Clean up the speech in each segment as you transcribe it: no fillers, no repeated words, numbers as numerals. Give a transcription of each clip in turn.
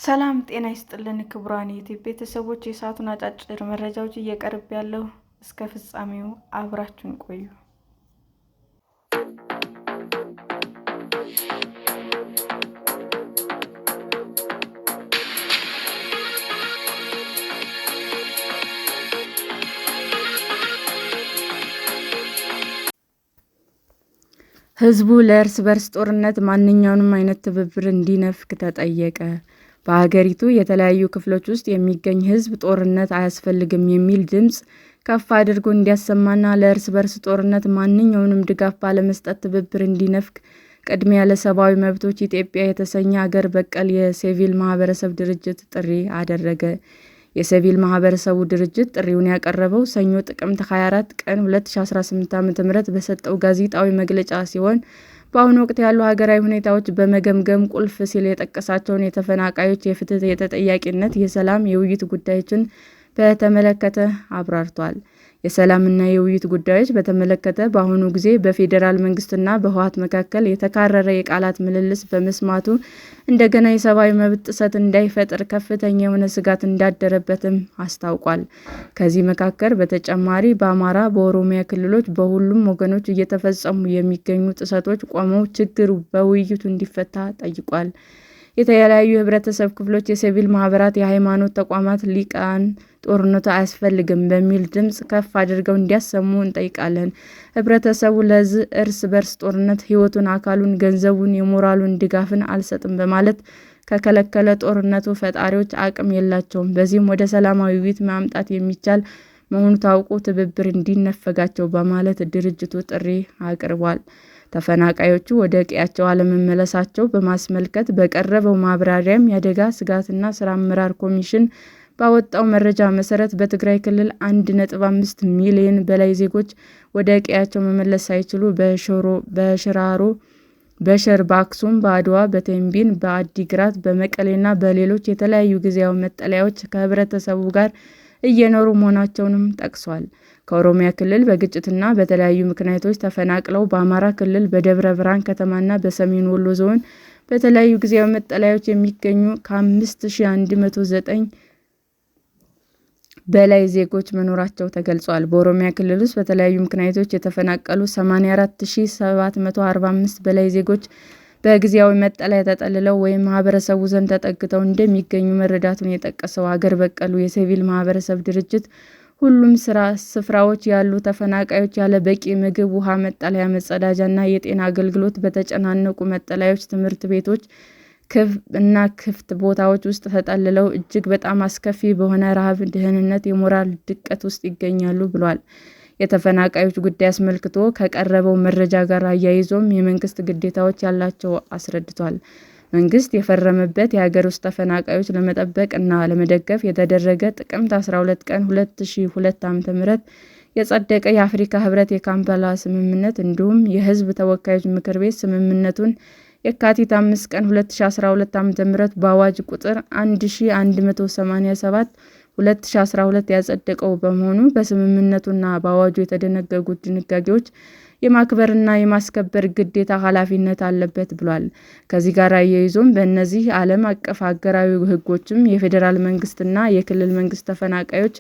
ሰላም ጤና ይስጥልን ክቡራን የዩቲዩብ ቤተሰቦች፣ የሰዓቱን አጫጭር መረጃዎች እየቀርብ ያለው እስከ ፍጻሜው አብራችሁን ቆዩ። ህዝቡ ለእርስ በርስ ጦርነት ማንኛውንም አይነት ትብብር እንዲነፍግ ተጠየቀ። በሀገሪቱ የተለያዩ ክፍሎች ውስጥ የሚገኝ ህዝብ ጦርነት አያስፈልግም የሚል ድምፅ ከፍ አድርጎ እንዲያሰማና ለእርስ በርስ ጦርነት ማንኛውንም ድጋፍ ባለመስጠት ትብብር እንዲነፍግ ቅድሚያ ለሰብአዊ መብቶች ኢትዮጵያ የተሰኘ አገር በቀል የሲቪል ማህበረሰብ ድርጅት ጥሪ አደረገ። የሲቪል ማህበረሰቡ ድርጅት ጥሪውን ያቀረበው ሰኞ ጥቅምት 24 ቀን 2018 ዓ.ም በሰጠው ጋዜጣዊ መግለጫ ሲሆን በአሁኑ ወቅት ያሉ ሀገራዊ ሁኔታዎች በመገምገም ቁልፍ ሲል የጠቀሳቸውን የተፈናቃዮች የፍትህ፣ የተጠያቂነት፣ የሰላም፣ የውይይት ጉዳዮችን በተመለከተ አብራርቷል። የሰላምና የውይይት ጉዳዮች በተመለከተ በአሁኑ ጊዜ በፌዴራል መንግስትና በህወሓት መካከል የተካረረ የቃላት ምልልስ በመስማቱ እንደገና የሰብአዊ መብት ጥሰት እንዳይፈጠር ከፍተኛ የሆነ ስጋት እንዳደረበትም አስታውቋል። ከዚህ መካከል በተጨማሪ በአማራ፣ በኦሮሚያ ክልሎች በሁሉም ወገኖች እየተፈጸሙ የሚገኙ ጥሰቶች ቆመው ችግሩ በውይይቱ እንዲፈታ ጠይቋል። የተለያዩ የህብረተሰብ ክፍሎች፣ የሲቪል ማህበራት፣ የሃይማኖት ተቋማት ሊቃን ጦርነቱ አያስፈልግም በሚል ድምፅ ከፍ አድርገው እንዲያሰሙ እንጠይቃለን። ህብረተሰቡ ለዚህ እርስ በርስ ጦርነት ህይወቱን፣ አካሉን፣ ገንዘቡን፣ የሞራሉን ድጋፍን አልሰጥም በማለት ከከለከለ ጦርነቱ ፈጣሪዎች አቅም የላቸውም። በዚህም ወደ ሰላማዊ ውይይት ማምጣት የሚቻል መሆኑ ታውቆ ትብብር እንዲነፈጋቸው በማለት ድርጅቱ ጥሪ አቅርቧል። ተፈናቃዮቹ ወደ ቀያቸው አለመመለሳቸው በማስመልከት በቀረበው ማብራሪያም የአደጋ ስጋትና ስራ አመራር ኮሚሽን ባወጣው መረጃ መሰረት በትግራይ ክልል 1.5 ሚሊዮን በላይ ዜጎች ወደ ቀያቸው መመለስ ሳይችሉ በሽራሮ፣ በሽረ፣ በአክሱም፣ በአድዋ፣ በተንቤን፣ በአዲግራት፣ በመቀሌና በሌሎች የተለያዩ ጊዜያዊ መጠለያዎች ከህብረተሰቡ ጋር እየኖሩ መሆናቸውንም ጠቅሷል። ከኦሮሚያ ክልል በግጭትና በተለያዩ ምክንያቶች ተፈናቅለው በአማራ ክልል በደብረ ብርሃን ከተማና በሰሜን ወሎ ዞን በተለያዩ ጊዜያዊ መጠለያዎች የሚገኙ ከ5109 በላይ ዜጎች መኖራቸው ተገልጿል። በኦሮሚያ ክልል ውስጥ በተለያዩ ምክንያቶች የተፈናቀሉ 84745 በላይ ዜጎች በጊዜያዊ መጠለያ ተጠልለው ወይም ማህበረሰቡ ዘንድ ተጠግተው እንደሚገኙ መረዳቱን የጠቀሰው አገር በቀሉ የሲቪል ማህበረሰብ ድርጅት ሁሉም ስፍራዎች ያሉ ተፈናቃዮች ያለ በቂ ምግብ፣ ውሃ፣ መጠለያ፣ መጸዳጃ እና የጤና አገልግሎት በተጨናነቁ መጠለያዎች፣ ትምህርት ቤቶች እና ክፍት ቦታዎች ውስጥ ተጠልለው እጅግ በጣም አስከፊ በሆነ ረሃብ፣ ድህነት፣ የሞራል ድቀት ውስጥ ይገኛሉ ብሏል። የተፈናቃዮች ጉዳይ አስመልክቶ ከቀረበው መረጃ ጋር አያይዞም የመንግስት ግዴታዎች ያላቸው አስረድቷል። መንግስት የፈረመበት የሀገር ውስጥ ተፈናቃዮች ለመጠበቅ እና ለመደገፍ የተደረገ ጥቅምት 12 ቀን 2002 ዓ.ም የጸደቀ የአፍሪካ ህብረት የካምፓላ ስምምነት እንዲሁም የህዝብ ተወካዮች ምክር ቤት ስምምነቱን የካቲት 5 ቀን 2012 ዓ.ም በአዋጅ ቁጥር 1187 2012 ያጸደቀው በመሆኑ በስምምነቱና በአዋጁ የተደነገጉት ድንጋጌዎች የማክበርና የማስከበር ግዴታ ኃላፊነት አለበት ብሏል። ከዚህ ጋር አያይዞም በእነዚህ ዓለም አቀፍ ሀገራዊ ህጎችም የፌዴራል መንግስትና የክልል መንግስት ተፈናቃዮች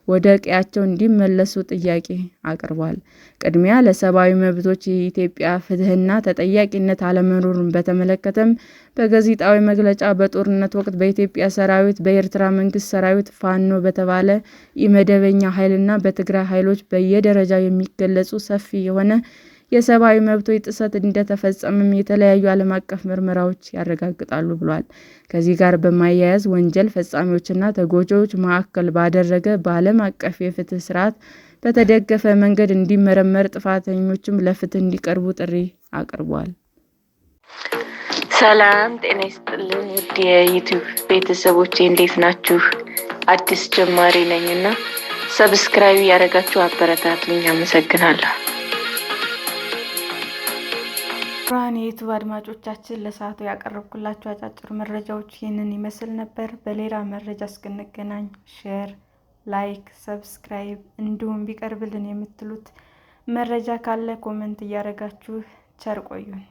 ወደ ቀያቸው እንዲመለሱ ጥያቄ አቅርቧል። ቅድሚያ ለሰብአዊ መብቶች የኢትዮጵያ ፍትህና ተጠያቂነት አለመኖሩን በተመለከተም በጋዜጣዊ መግለጫ በጦርነት ወቅት በኢትዮጵያ ሰራዊት፣ በኤርትራ መንግስት ሰራዊት፣ ፋኖ በተባለ ኢመደበኛ ኃይልና በትግራይ ኃይሎች በየደረጃው የሚገለጹ ሰፊ የሆነ የሰብአዊ መብቶች ጥሰት እንደተፈጸመም የተለያዩ ዓለም አቀፍ ምርመራዎች ያረጋግጣሉ ብሏል። ከዚህ ጋር በማያያዝ ወንጀል ፈጻሚዎችና ተጎጂዎች ማዕከል ባደረገ በዓለም አቀፍ የፍትህ ስርዓት በተደገፈ መንገድ እንዲመረመር፣ ጥፋተኞችም ለፍትህ እንዲቀርቡ ጥሪ አቅርቧል። ሰላም ጤና ይስጥልን ውድ የዩቲዩብ ቤተሰቦቼ እንዴት ናችሁ? አዲስ ጀማሪ ነኝና ሰብስክራይብ ያደረጋችሁ አበረታቱኝ። አመሰግናለሁ። ብርሃን የዩቱብ አድማጮቻችን ለሰዓቱ ያቀረብኩላችሁ አጫጭር መረጃዎች ይህንን ይመስል ነበር። በሌላ መረጃ እስክንገናኝ ሼር፣ ላይክ፣ ሰብስክራይብ እንዲሁም ቢቀርብልን የምትሉት መረጃ ካለ ኮመንት እያደረጋችሁ ቸር ቆዩን።